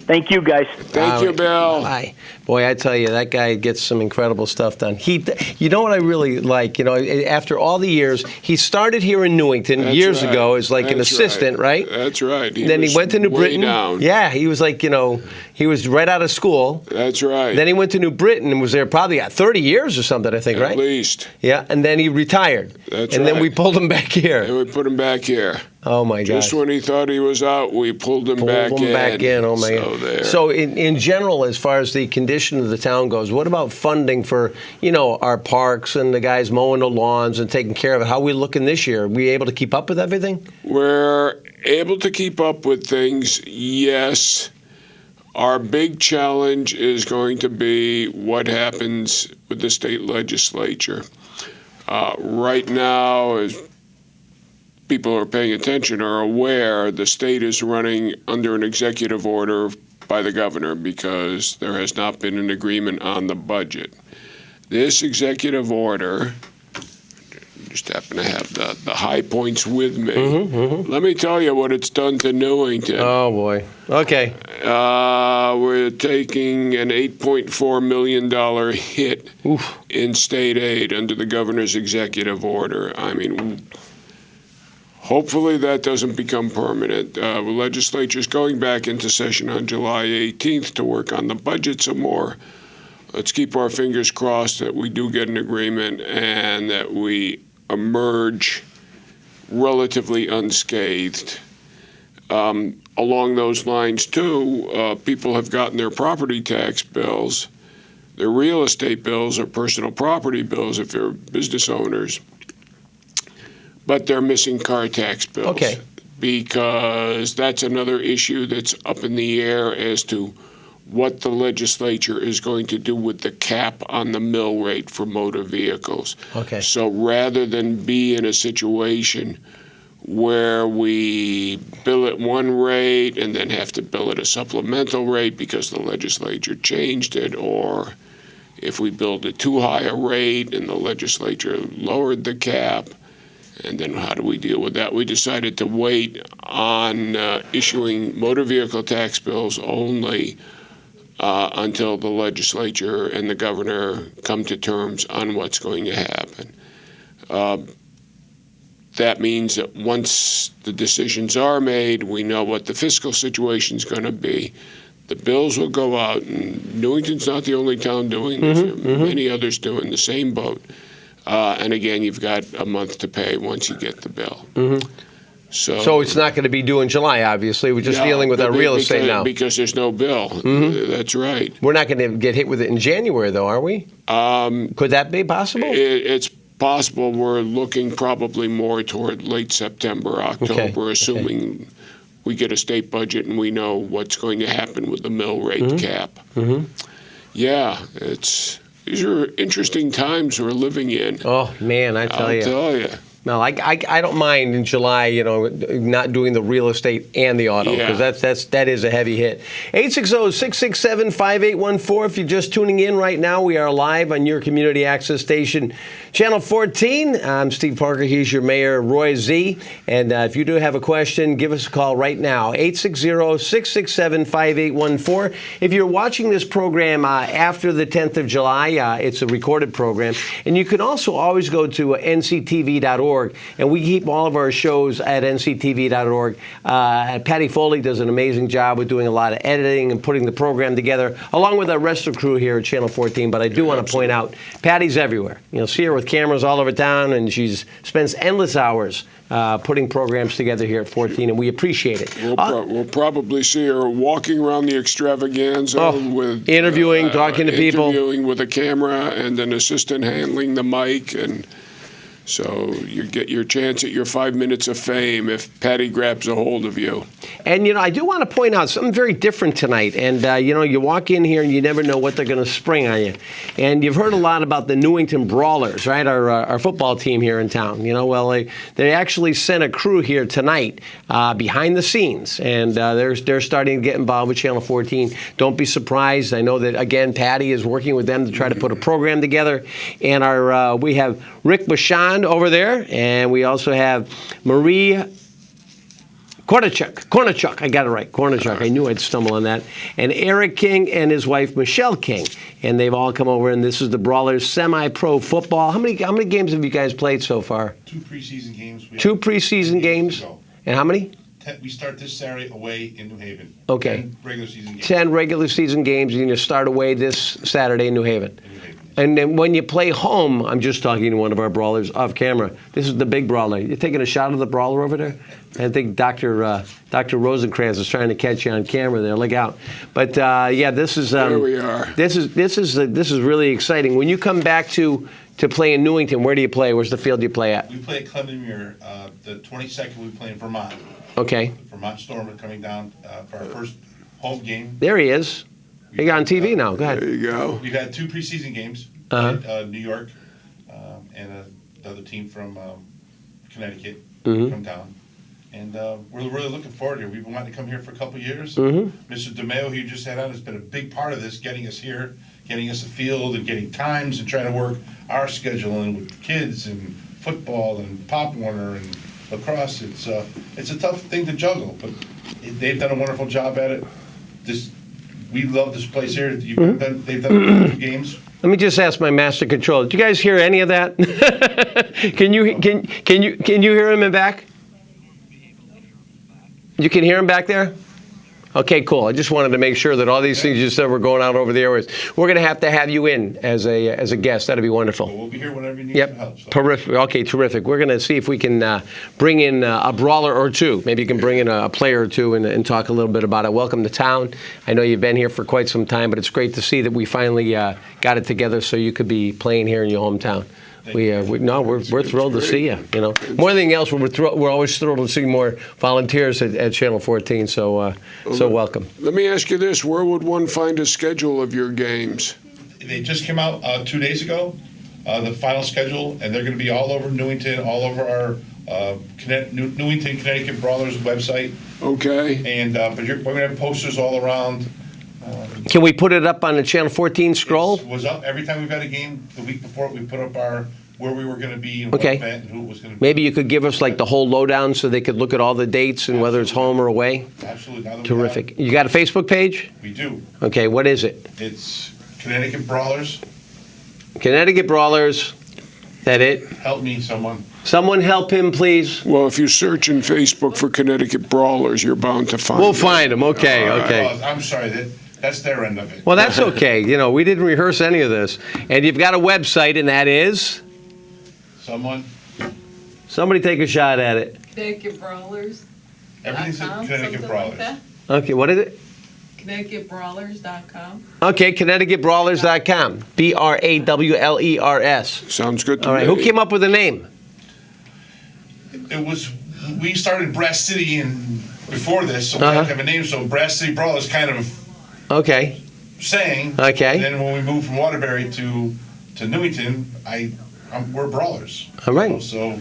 Thank you, guys. Thank you, Bill. Bye. Boy, I tell you, that guy gets some incredible stuff done. You know what I really like? After all the years, he started here in Newington years ago as like an assistant, right? That's right. Then he went to New Britain. Down. Yeah, he was like, he was right out of school. That's right. Then he went to New Britain and was there probably 30 years or something, I think, right? At least. Yeah, and then he retired. That's and right. then we pulled him back here. And we put him back here. Oh, my gosh. Just when he thought he was out, we pulled him back in. Oh, my God. So in general, as far as the condition of the town goes, what about funding for, our parks and the guys mowing the lawns and taking care of it? How are we looking this year? Are we able to keep up with everything? We're able to keep up with things, yes. Our big challenge is going to be what happens with the state legislature. Right now, as people who are paying attention are aware, the state is running under an executive order by the governor because there has not been an agreement on the budget. This executive order just happen to have the high points with me. Let me tell you what it's done to Newington. Oh, boy. Okay. We're taking an $8.4 million hit in state aid under the governor's executive order. I mean, hopefully that doesn't become permanent. The legislature's going back into session on July 18th to work on the budget some more. Let's keep our fingers crossed that we do get an agreement and that we emerge relatively unscathed. Along those lines, too, people have gotten their property tax bills, their real estate bills or personal property bills if they're business owners, but they're missing car tax bills. Okay. Because that's another issue that's up in the air as to what the legislature is going to do with the cap on the mill rate for motor vehicles. Okay. So rather than be in a situation where we bill it one rate and then have to bill it a supplemental rate because the legislature changed it, or if we billed it too high a rate and the legislature lowered the cap, and then how do we deal with that? We decided to wait on issuing motor vehicle tax bills only until the legislature and the governor come to terms on what's going to happen. That means that once the decisions are made, we know what the fiscal situation is going to be. The bills will go out, and Newington's not the only town doing this. There are many others doing the same boat. And again, you've got a month to pay once you get the bill. So it's not going to be due in July, obviously. We're just dealing with our real estate now. Because there's no bill. That's right. We're not going to get hit with it in January, though, are we? Could that be possible? It's possible. We're looking probably more toward late September, October, assuming we get a state budget and we know what's going to happen with the mill rate cap. Yeah, these are interesting times we're living in. Oh, man, I tell you. I'll tell you. No, I don't mind in July, not doing the real estate and the auto, because that is a heavy hit. 860-667-5814. If you're just tuning in right now, we are live on your community access station, Channel 14. I'm Steve Parker. He's your mayor, Roy Z. And if you do have a question, give us a call right now, 860-667-5814. If you're watching this program after the 10th of July, it's a recorded program. And you can also always go to nctv.org. And we keep all of our shows at nctv.org. Patty Foley does an amazing job with doing a lot of editing and putting the program together, along with our rest of the crew here at Channel 14. But I do want to point out, Patty's everywhere. You'll see her with cameras all over town, and she spends endless hours putting programs together here at 14, and we appreciate it. We'll probably see her walking around the extravaganza with interviewing, talking to people. Interviewing with a camera and an assistant handling the mic, and so you get your chance at your 5 minutes of fame if Patty grabs a hold of you. And, I do want to point out something very different tonight. And, you walk in here and you never know what they're going to spring on you. And you've heard a lot about the Newington Brawlers, right? Our football team here in town. Well, they actually sent a crew here tonight behind the scenes. And they're starting to get involved with Channel 14. Don't be surprised. I know that, again, Patty is working with them to try to put a program together. And we have Rick Bashan over there, and we also have Marie Kornichuk. I got it right. Kornichuk. I knew I'd stumble on that. And Eric King and his wife Michelle King, and they've all come over. And this is the Brawlers semi-pro football. How many games have you guys played so far? 2 preseason games. Two preseason games. And how many? We start this Saturday away in New Haven. Okay. 10 regular season games. 10 regular season games, and you start away this Saturday in New Haven. And then when you play home, I'm just talking to one of our brawlers off camera. This is the big brawler. You're taking a shot of the brawler over there? I think Dr. Rosencrantz is trying to catch you on camera there. Look out. But this is There we are. This is really exciting. When you come back to play in Newington, where do you play? Where's the field you play at? We play at Clemson. The 22nd we play in Vermont. Okay. Vermont Storm are coming down for our first home game. There he is. You're on TV now. Go ahead. There you go. We've had 2 preseason games. New York and another team from Connecticut from town. And we're really looking forward to it. We've been wanting to come here for a couple of years. Mr. DeMeo, who you just had on, has been a big part of this, getting us here, getting us a field and getting times and trying to work our schedule in with kids and football and Pop Warner and lacrosse. It's a tough thing to juggle, but they've done a wonderful job at it. We love this place here. They've done 2 games. Let me just ask my master controller. Did you guys hear any of that? Can you hear him in back? You can hear him back there? Okay, cool. I just wanted to make sure that all these things you said were going out over the airways. We're going to have you in as a guest. That'd be wonderful. Well, we'll be here whenever you need Yep. some help. So. Terrific. Okay, terrific. We're going to see if we can bring in a brawler or two. Maybe you can bring in a player or two and talk a little bit about it. Welcome to town. I know you've been here for quite some time, but it's great to see that we finally got it together so you could be playing here in your hometown. We're thrilled to see you. You know, more than anything else, we're always thrilled to see more volunteers at Channel 14. So welcome. Let me ask you this: where would one find a schedule of your games? They just came out 2 days ago, the final schedule, and they're going to be all over Newington, all over our Newington, Connecticut Brawlers website. Okay. And but we're going to have posters all around. Can we put it up on the Channel 14 scroll? It was up every time we've had a game. The week before, we put up where we were going to be and Okay. what event and who it was going to be. Maybe you could give us like the whole lowdown so they could look at all the dates and whether it's home or away. Absolutely. Now that Terrific. You got a Facebook page? We do. Okay, what is it? It's Connecticut Brawlers. Connecticut Brawlers. That it? Help me, someone. Someone help him, please. Well, if you search in Facebook for Connecticut Brawlers, you're bound to find We'll it. find him. Okay, All right. okay. Well, I'm sorry. That's their end of it. Well, that's okay. You know, we didn't rehearse any of this. And you've got a website, and that is? Someone. Somebody take a shot at it. Connecticut Brawlers. Everything's at Connecticut Brawlers. Okay, what is it? ConnecticutBrawlers.com. Okay, ConnecticutBrawlers.com. BRAWLERS. Sounds good to All right, me. who came up with the name? We started Brass City before this, so we had to have a name. So Brass City Brawlers kind of Okay. sang. Okay. And then when we moved from Waterbury to Newington, we're Brawlers. All right. You know, so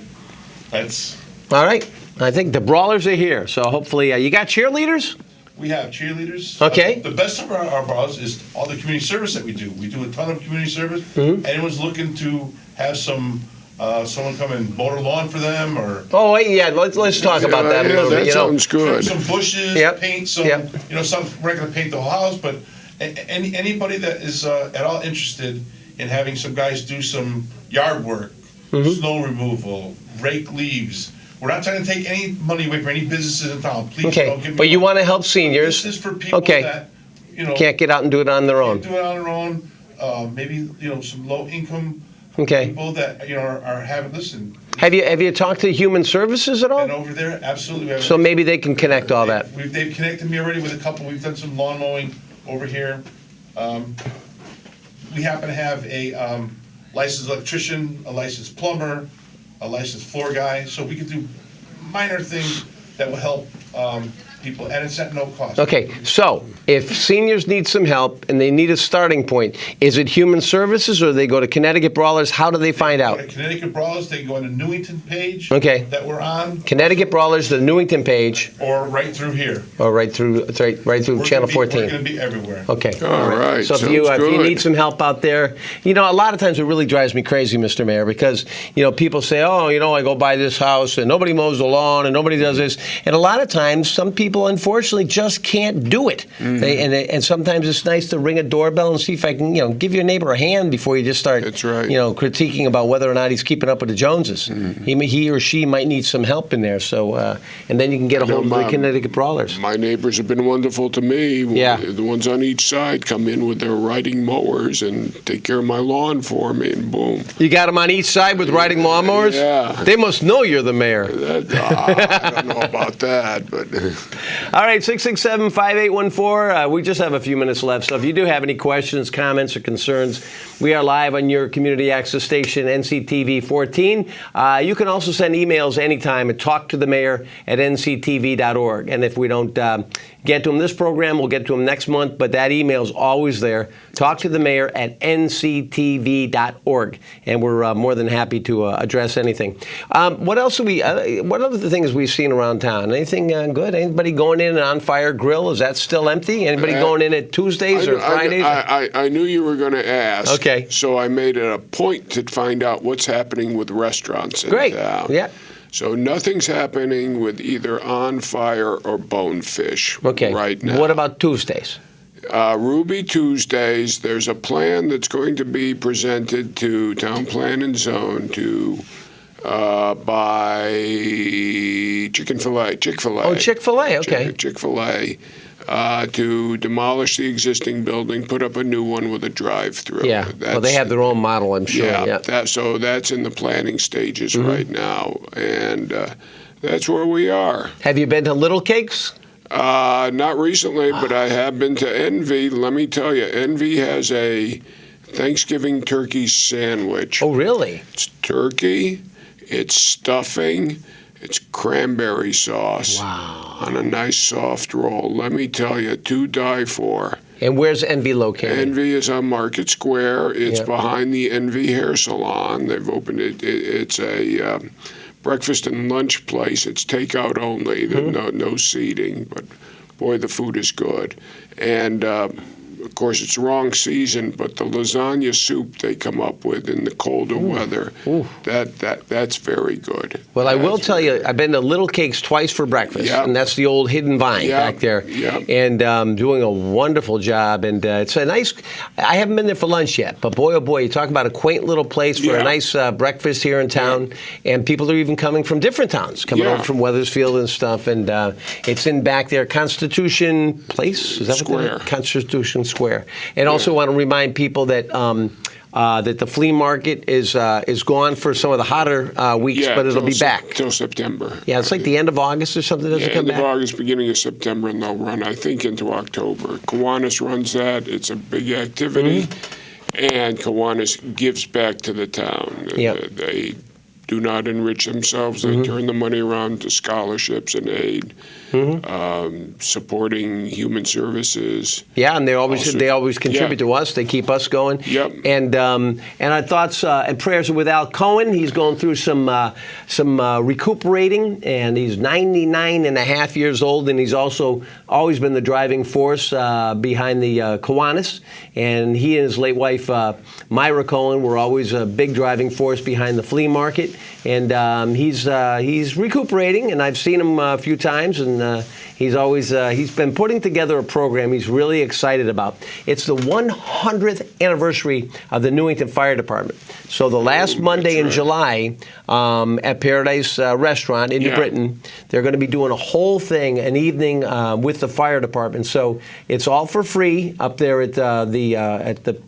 that's. All right. I think the Brawlers are here, so hopefully you got cheerleaders? We have cheerleaders. Okay. The best of our brawlers is all the community service that we do. We do a ton of community service. Mm-hmm. Anyone's looking to have someone come and mow their lawn for them, or Oh, wait, yeah, let's talk about that a Yeah, little that bit. You know, sounds good. trim some bushes, Yep. paint some. Yep. Some we're going to paint the whole house, but anybody that is at all interested in having some guys do some yard work, Mm-hmm. snow removal, rake leaves. We're not trying to take any money away from any businesses in town. Please okay, don't give me. but you wrong. want to help seniors. This is for people Okay. that Can't get out and do it on their own. do it on their own. Maybe some low income Okay. people that are having. Listen, Have you talked to Human Services at all? and over there, absolutely. We have- So maybe they can connect all that. They've connected me already with a couple. We've done some lawn mowing over here. We happen to have a licensed electrician, a licensed plumber, a licensed floor guy, so we can do minor things that will help people, and it's at no cost. Okay, so if seniors need some help and they need a starting point, is it Human Services or they go to Connecticut Brawlers? How do they find Go out? to Connecticut Brawlers, they can go on the Newington page Okay. that we're on, Connecticut Brawlers, the Newington page, or right through here. or right through Channel 14. We're going to be everywhere. Okay. All right, So if sounds you good. need some help out there, a lot of times it really drives me crazy, Mr. Mayor, because people say, oh, I go by this house and nobody mows the lawn and nobody does this, and a lot of times some people unfortunately just can't do it. And sometimes it's nice to ring a doorbell and see if I can give your neighbor a hand before you just start That's right. critiquing about whether or not he's keeping up with the Joneses. He or she might need some help in there. So and then you can get a hold of the Connecticut Brawlers. My neighbors have been wonderful to me. Yeah. The ones on each side come in with their riding mowers and take care of my lawn for me, and boom. You got them on each side with riding lawnmowers? Yeah. They must know you're the mayor. I don't know about that, but All right, 667-5814. We just have a few minutes left, so if you do have any questions, comments, or concerns, we are live on your community access station, NCTV 14. You can also send emails anytime at talktothemayor@nctv.org. And if we don't get to them this program. We'll get to them next month, but that email is always there. Talk to the mayor at nctv.org, and we're more than happy to address anything. What else do we? What other things we've seen around town? Anything good? Anybody going in an On Fire Grill? Is that still empty? Anybody going in at Tuesdays or Fridays? I knew you were going to ask. Okay. So I made it a point to find out what's happening with restaurants in Great. town. Yeah. So nothing's happening with either On Fire or Bonefish Okay. right now. What about Tuesdays? Ruby Tuesdays, there's a plan that's going to be presented to Town Plan and Zone by Chick-fil-A. Oh, Chick-fil-A, okay. Chick-fil-A to demolish the existing building, put up a new one with a drive-through. Yeah, well, they have their own model, I'm sure. Yeah, so that's in the planning stages right now, and that's where we are. Have you been to Little Cakes? Not recently, but I have been to Envy. Let me tell you, Envy has a Thanksgiving turkey sandwich. Oh, really? It's turkey, it's stuffing, it's cranberry sauce on a nice soft roll. Let me tell you, to die for. And where's Envy located? Envy is on Market Square. It's Yep. behind the Envy Hair Salon. They've opened it. It's a breakfast and lunch place. It's takeout only. There's no seating, but boy, the food is good. And of course, it's wrong season, but the lasagna soup they come up with in the colder weather, that's very good. Well, I will tell you, I've been to Little Cakes twice for breakfast, Yep. and that's the old Hidden Vine back there, and doing a wonderful job. And it's a nice. I haven't been there for lunch yet, but boy, oh boy, you talk about a quaint little place for a nice breakfast here in town, and people are even coming from different towns, coming over from Weathersfield and stuff. And it's in back there, Constitution Place, is that Square. what Constitution Square. And also want to remind people that. That the flea market is gone for some of the hotter weeks, but it'll be back till September. Yeah, it's like the end of August or something. Does it come end back? of August, beginning of September, and they'll run, I think, into October. Kiwanis runs that. It's a big activity, and Kiwanis gives back to the town. They do not enrich themselves. They turn the money around to scholarships and aid, supporting human services. Yeah, and they always contribute to us. They keep us going. Yep. And our thoughts and prayers are with Al Cohen. He's going through some recuperating, and he's 99 and a half years old, and he's also always been the driving force behind the Kiwanis. And he and his late wife, Myra Cohen, were always a big driving force behind the flea market. And he's recuperating, and I've seen him a few times, and he's been putting together a program he's really excited about. It's the 100th anniversary of the Newington Fire Department. So the last Monday in July at Paradise Restaurant in New Britain, they're going to be doing a whole thing, an evening with the fire department. So it's all for free up there at the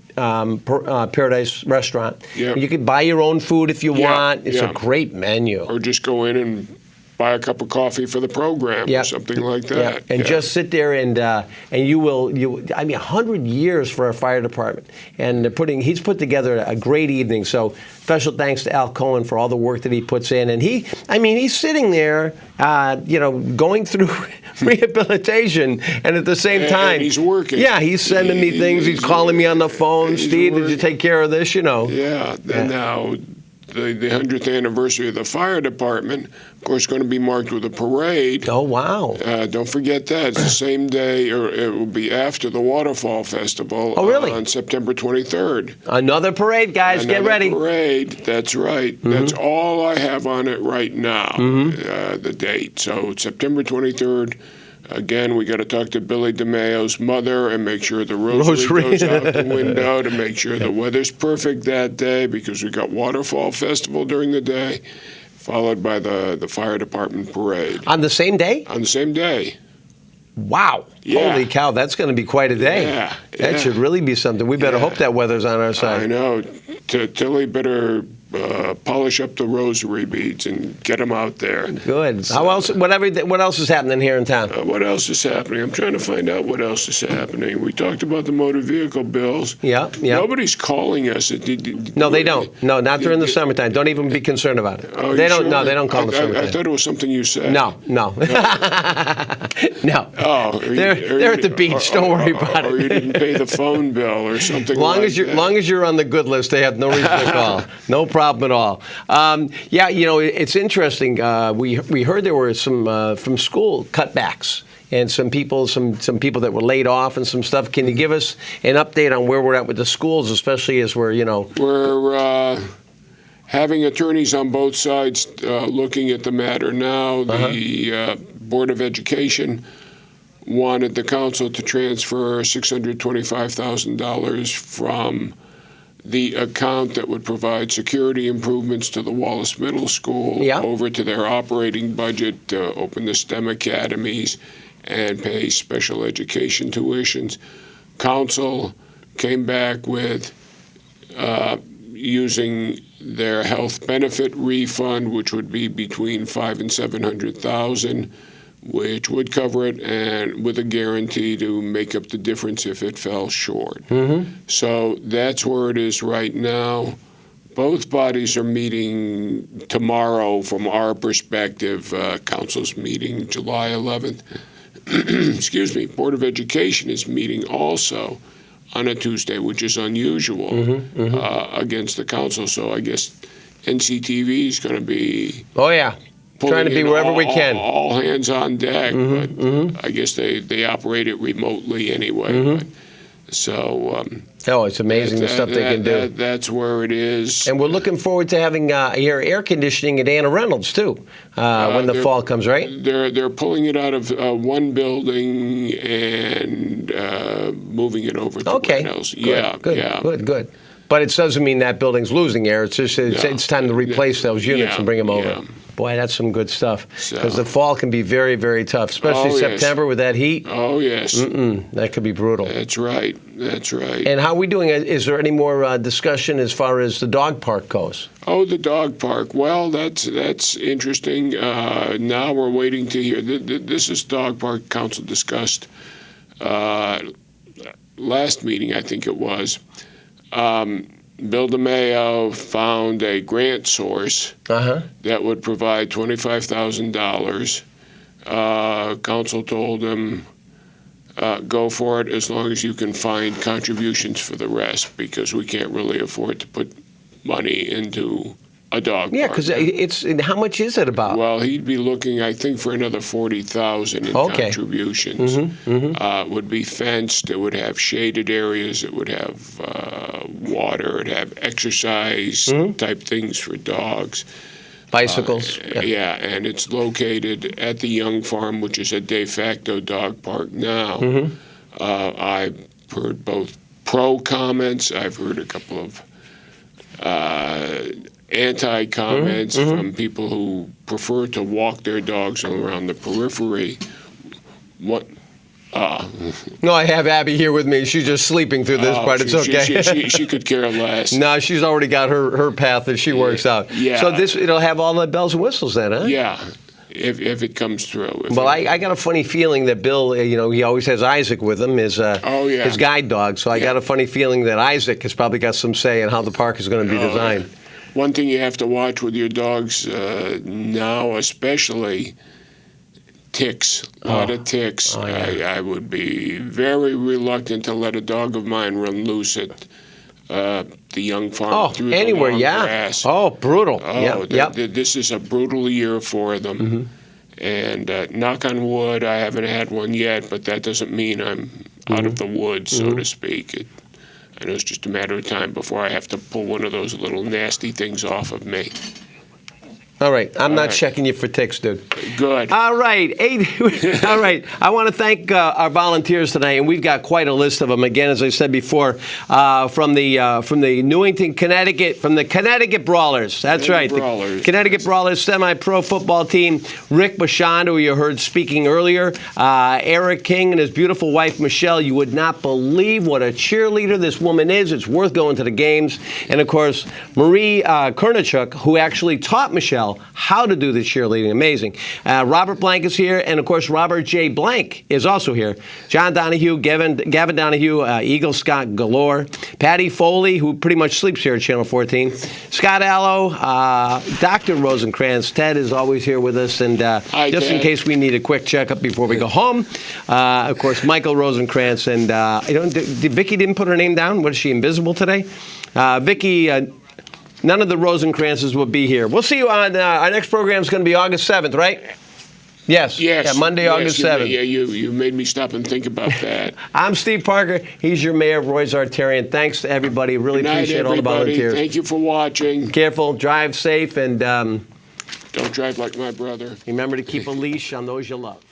Paradise Restaurant. Yep. You can buy your own food if you want. It's a great menu. Or just go in and buy a cup of coffee for the program or something like that. And just sit there and you will. 100 years for our fire department, and he's put together a great evening. So special thanks to Al Cohen for all the work that he puts in, and he's sitting there, going through rehabilitation, and at the same time he's working. Yeah, he's sending me things. He's calling me on the phone. Steve, did you take care of this? Yeah. And now the 100th anniversary of the fire department, of course, going to be marked with a parade. Oh, wow. Don't forget that. It's the same day, or it will be after the Waterfall Festival. Oh, really? On September 23rd. Another parade, guys. Get ready. Parade. That's right. That's all I have on it right now, the date. So September 23rd. Again, we got to talk to Billy DeMayo's mother and make sure the rosary goes out the window to make sure the weather's perfect that day, because we got Waterfall Festival during the day, followed by the fire department parade. On the same day? On the same day. Wow. Yeah. Holy cow, that's going to be quite a day. Yeah. That should really be something. We better hope that weather's on our side. I know. Tilly better polish up the rosary beads and get them out there. Good. How else? What else is happening here in town? What else is happening? I'm trying to find out what else is happening. We talked about the motor vehicle bills. Yeah. Nobody's calling us. No, they don't. No, not during the summertime. Don't even be concerned about it. Oh, They you don't. sure? No, they don't call in the I summertime. thought it was something you said. No. No. Oh, They're at the beach. Don't worry about or it. you didn't pay the phone bill or something. Long as you're on the good list, they have no reason to call. No problem at all. Yeah, it's interesting. We heard there were some from school cutbacks and some people that were laid off and some stuff. Can you give us an update on where we're at with the schools, especially as we're We're having attorneys on both sides looking at the matter now. The Board of Education wanted the council to transfer $625,000 from the account that would provide security improvements to the Wallace Middle School over to their operating budget to open the STEM academies and pay special education tuitions. Council came back with using their health benefit refund, which would be between $500,000 and $700,000, which would cover it, and with a guarantee to make up the difference if it fell short. So that's where it is right now. Both bodies are meeting tomorrow from our perspective. Council's meeting July 11th. Excuse me. Board of Education is meeting also on a Tuesday, which is unusual against the council. So I guess NCTV is going to be trying to be wherever we can. All hands on deck, but I guess they operate it remotely anyway. So it's amazing the stuff they can do. That's where it is. And we're looking forward to having your air conditioning at Anna Reynolds too when the fall comes, right? They're pulling it out of one building and moving it over to Reynolds. Good. But it doesn't mean that building's losing air. It's just it's time to replace those units and bring them over. Boy, that's some good stuff. Because the fall can be very, very tough, especially September with that heat. Oh, yes. That could be brutal. That's right. And how are we doing? Is there any more discussion as far as the dog park goes? Oh, the dog park. Well, that's interesting. Now we're waiting to hear. This is dog park council discussed last meeting, I think it was. Bill DeMayo found a grant source that would provide $25,000. Council told him, go for it as long as you can find contributions for the rest, because we can't really afford to put money into a dog park. Yeah, because how much is it about? Well, he'd be looking, I think, for another $40,000 in contributions. Would be fenced. It would have shaded areas. It would have water. It would have exercise type things for dogs. Bicycles. And it's located at the Young Farm, which is a de facto dog park now. I've heard both pro comments. I've heard a couple of anti-comments from people who prefer to walk their dogs around the periphery. No, I have Abby here with me. She's just sleeping through this part. It's okay. She could care less. No, she's already got her path that she works out. Yeah. So it'll have all the bells and whistles then, huh? Yeah, if it comes through. I got a funny feeling that Bill, he always has Isaac with him, his guide dog. So I got a funny feeling that Isaac has probably got some say in how the park is going to be designed. One thing you have to watch with your dogs now, especially ticks, a lot of ticks. I would be very reluctant to let a dog of mine run loose at the Young Farm through the long grass. Oh, brutal. This is a brutal year for them. And knock on wood, I haven't had one yet, but that doesn't mean I'm out of the woods, so to speak. I know it's just a matter of time before I have to pull one of those little nasty things off of me. All right. I'm not right. checking you for ticks, dude. Good. All right. All right. I want to thank our volunteers tonight, and we've got quite a list of them. Again, as I said before, from the Newington, Connecticut, from the Connecticut Brawlers. That's right. Brawlers. The Connecticut Brawlers semi-pro football team. Rick Bashand, who you heard speaking earlier. Eric King and his beautiful wife, Michelle. You would not believe what a cheerleader this woman is. It's worth going to the games. And, of course, Marie Kernichuk, who actually taught Michelle how to do the cheerleading. Amazing. Robert Blank is here, and of course Robert J. Blank is also here. John Donahue, Gavin Donahue, Eagle Scott galore. Patty Foley, who pretty much sleeps here at Channel 14. Scott Allo, Dr. Rosencrantz. Ted is always here with us, and Hi, just in Ted. case we need a quick checkup before we go home. Of course, Michael Rosencrantz, and Vicky didn't put her name down. What is she, invisible today? Vicky. None of the Rosencrantzes will be here. We'll see you on our next program is going to be August 7th, right? Yes. Yes. Yeah, Monday, yes, August you- 7th. Yeah, you made me stop and think about that. I'm Steve Parker. He's your mayor, Roy Zartarian. Thanks to everybody. Really Good night, appreciate all the everybody. volunteers. Thank you for watching. Careful, drive safe, and Don't drive like my brother. remember to keep a leash on those you love.